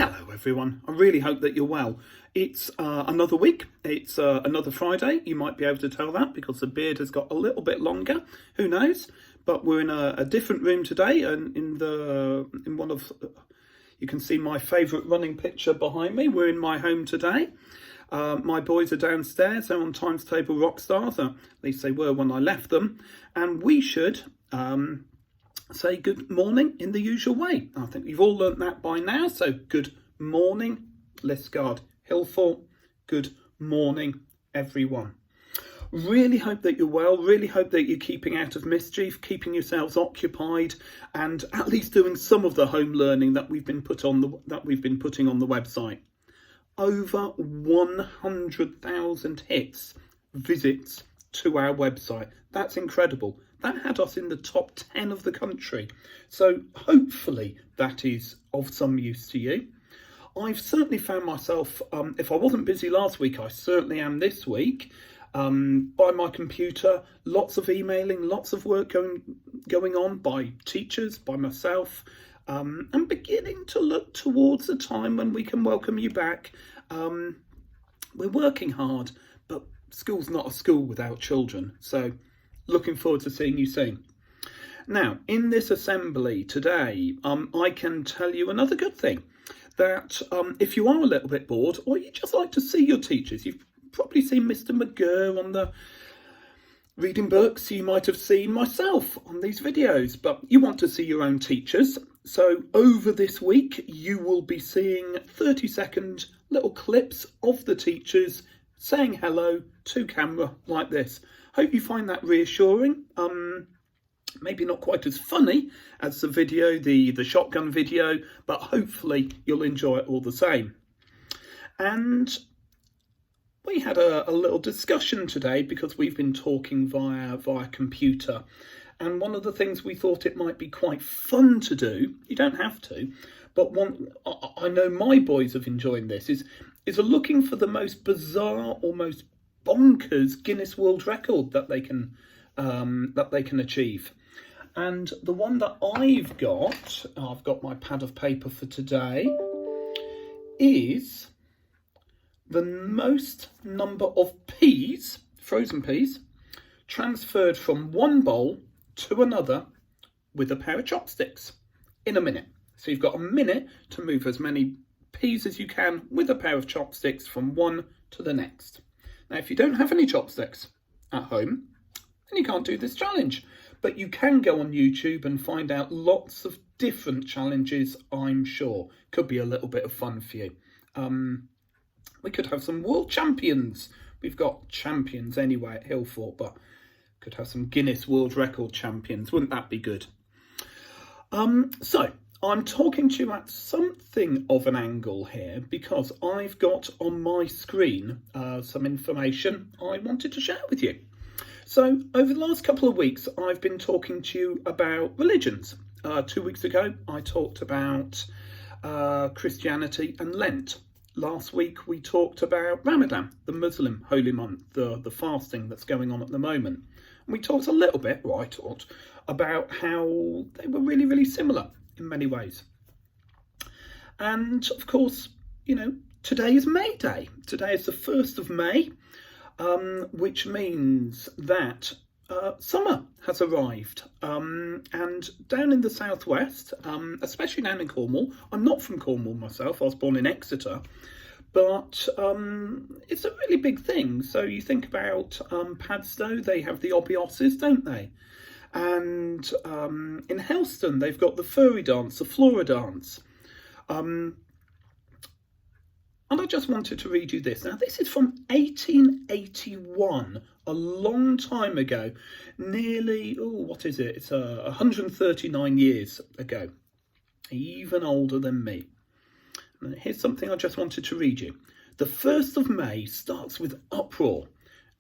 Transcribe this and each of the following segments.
Hello everyone, I really hope that you're well. It's another week, it's another Friday. You might be able to tell that because the beard has got a little bit longer, who knows. But we're in a different room today, and in one of, you can see my favourite running picture behind me. We're in my home today. My boys are downstairs, they're on Times Table rock stars, at least they were when I left them. And we should say good morning in the usual way. I think you've all learnt that by now. So good morning, Liscard, Hillfort. Good morning, everyone. Really hope that you're well. Really hope that you're keeping out of mischief, keeping yourselves occupied, and at least doing some of the home learning that we've been putting on the website. Over 100,000 visits to our website. That's incredible. That had us in the top 10 of the country. So hopefully that is of some use to you. I've certainly found myself, if I wasn't busy last week, I certainly am this week, by my computer, lots of emailing, lots of work going on by teachers, by myself, and beginning to look towards the time when we can welcome you back. We're working hard, but school's not a school without children. So looking forward to seeing you soon. Now, in this assembly today, I can tell you another good thing, that if you are a little bit bored, or you just like to see your teachers, you've probably seen Mr. McGurr on the reading books, you might have seen myself on these videos, but you want to see your own teachers. So over this week, you will be seeing 30-second little clips of the teachers saying hello to camera like this. Hope you find that reassuring. Maybe not quite as funny as the video, the shotgun video, but hopefully you'll enjoy it all the same. And we had a little discussion today because we've been talking via computer. And one of the things we thought it might be quite fun to do, you don't have to, but one I know my boys have enjoyed this, is looking for the most bizarre or most bonkers Guinness World Record that they can achieve. And the one that I've got my pad of paper for today, is the most number of peas, frozen peas, transferred from one bowl to another with a pair of chopsticks in a minute. So you've got a minute to move as many peas as you can with a pair of chopsticks from one to the next. Now, if you don't have any chopsticks at home, then you can't do this challenge. But you can go on YouTube and find out lots of different challenges, I'm sure. Could be a little bit of fun for you. We could have some world champions. We've got champions anyway at Hillfort, but could have some Guinness World Record champions. Wouldn't that be good? So I'm talking to you at something of an angle here because I've got on my screen some information I wanted to share with you. So over the last couple of weeks, I've been talking to you about religions. 2 weeks ago, I talked about Christianity and Lent. Last week, we talked about Ramadan, the Muslim holy month, the fasting that's going on at the moment. And we talked a little bit, or I talked, about how they were really, really similar in many ways. And of course, you know, today is May Day. Today is the 1st of May, which means that summer has arrived. And down in the southwest, especially down in Cornwall, I'm not from Cornwall myself, I was born in Exeter, but it's a really big thing. So you think about Padstow, they have the Obioses, don't they? And in Helston, they've got the furry dance, the Flora dance. And I just wanted to read you this. Now, this is from 1881, a long time ago, nearly, what is it? It's 139 years ago, even older than me. And here's something I just wanted to read you. The 1st of May starts with uproar.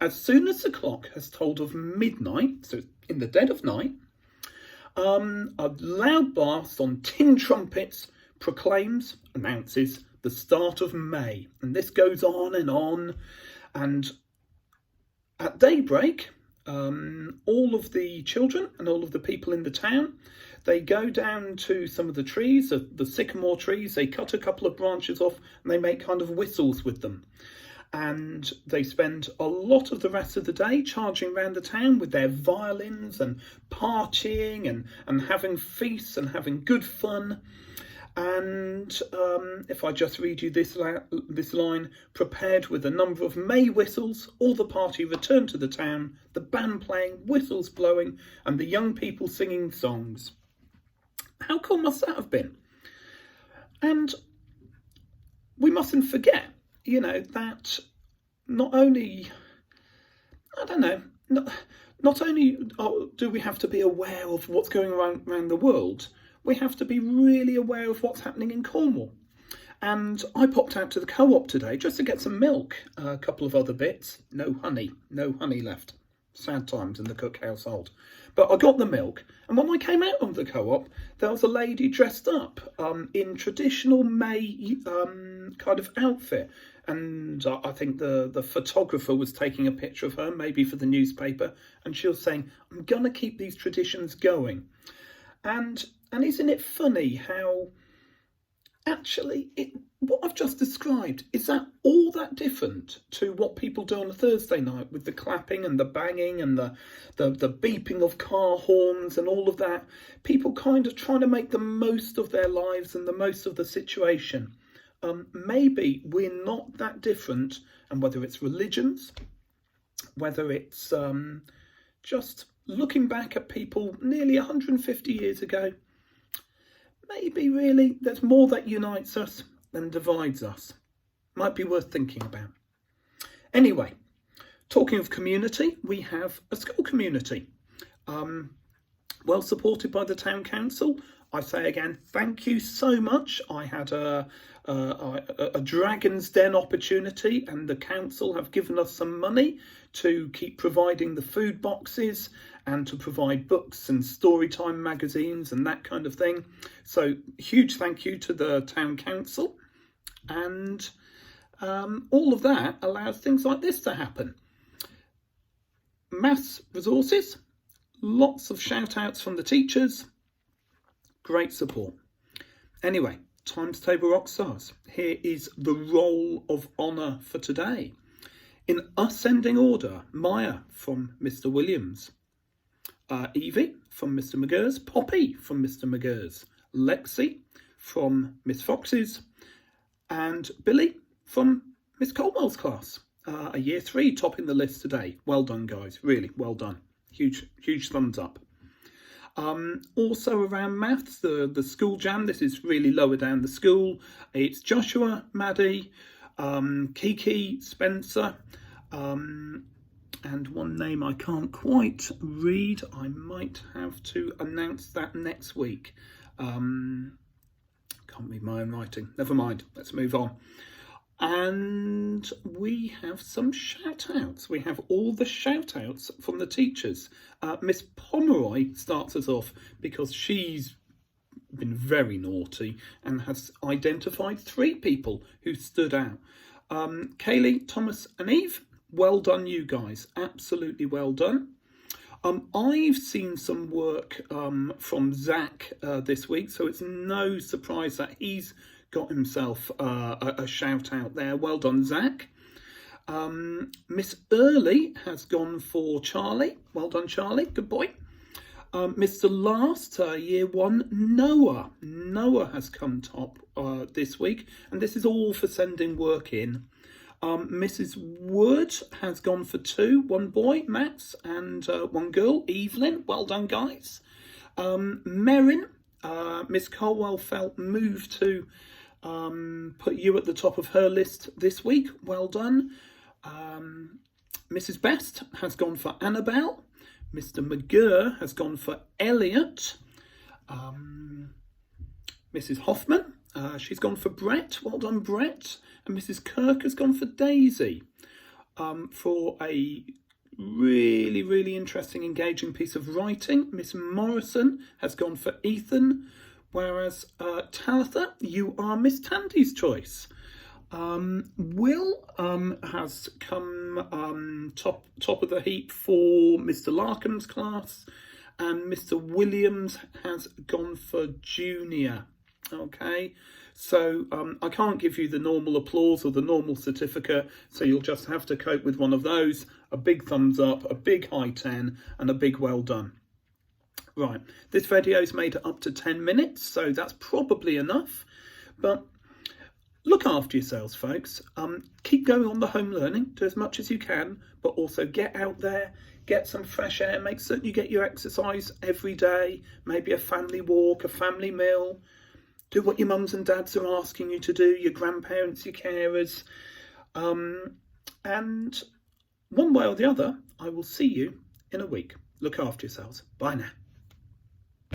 As soon as the clock has told of midnight, so in the dead of night, a loud blast on tin trumpets announces the start of May. And this goes on. And at daybreak, all of the children and all of the people in the town, They go down to some of the trees, the sycamore trees, they cut a couple of branches off and they make kind of whistles with them. And they spend a lot of the rest of the day charging around the town with their violins and partying and having feasts and having good fun. And if I just read you this line, prepared with a number of May whistles, all the party returned to the town, the band playing, whistles blowing, and the young people singing songs. How cool must that have been? And we mustn't forget, that not only, not only do we have to be aware of what's going on around the world, we have to be really aware of what's happening in Cornwall. And I popped out to the co-op today just to get some milk, a couple of other bits. No honey left. Sad times in the Cook household. But I got the milk, and when I came out of the co-op, there was a lady dressed up in traditional May kind of outfit. And I think the photographer was taking a picture of her, maybe for the newspaper, and she was saying, I'm going to keep these traditions going. And isn't it funny how actually what I've just described, is that all that different to what people do on a Thursday night with the clapping and the banging and the beeping of car horns and all of that? People kind of trying to make the most of their lives and the most of the situation. Maybe we're not that different, and whether it's religions, whether it's just looking back at people nearly 150 years ago, maybe really there's more that unites us than divides us. Might be worth thinking about. Anyway, talking of community, we have a school community. Well supported by the town council. I say again, thank you so much. I had a Dragon's Den opportunity, and the council have given us some money to keep providing the food boxes and to provide books and storytime magazines and that kind of thing. So huge thank you to the town council. And all of that allows things like this to happen. Maths resources, lots of shout outs from the teachers, great support. Anyway, Times Table Rockstars, here is the roll of honour for today. In ascending order, Maya from Mr. Williams, Evie from Mr. McGurr's, Poppy from Mr. McGurr's, Lexi from Miss Fox's, and Billy from Miss Colwell's class. A year 3 topping the list today. Well done, guys. Really well done. Huge thumbs up. Also around maths, the school jam. This is really lower down the school. It's Joshua, Maddie, Kiki, Spencer, and one name I can't quite read. I might have to announce that next week. Can't read my own writing. Never mind. Let's move on. And we have some shout-outs. We have all the shout-outs from the teachers. Miss Pomeroy starts us off because she's been very naughty and has identified 3 people who stood out. Kaylee, Thomas and Eve, well done you guys. Absolutely well done. I've seen some work from Zach this week, so it's no surprise that he's got himself a shout out there. Well done, Zach. Miss Early has gone for Charlie. Well done, Charlie. Good boy. Mr. Last, year 1, Noah. Noah has come top this week, and this is all for sending work in. Mrs. Wood has gone for 2, 1 boy, Max, and 1 girl, Evelyn. Well done, guys. Merrin, Miss Colwell felt moved to put you at the top of her list this week. Well done. Mrs. Best has gone for Annabelle. Mr. McGurr has gone for Elliot. Mrs. Hoffman, she's gone for Brett. Well done, Brett. And Mrs. Kirk has gone for Daisy for a really interesting, engaging piece of writing. Miss Morrison has gone for Ethan, whereas Talitha, you are Miss Tandy's choice. Will has come top of the heap for Mr. Larkin's class, and Mr. Williams has gone for junior. Okay, so I can't give you the normal applause or the normal certificate, so you'll just have to cope with one of those. A big thumbs up, a big high 10, and a big well done. Right, this video's made it up to 10 minutes, so that's probably enough. But look after yourselves, folks. Keep going on the home learning, do as much as you can, but also get out there, get some fresh air, make certain you get your exercise every day, maybe a family walk, a family meal. Do what your mums and dads are asking you to do, your grandparents, your carers. And one way or the other, I will see you in a week. Look after yourselves. Bye now.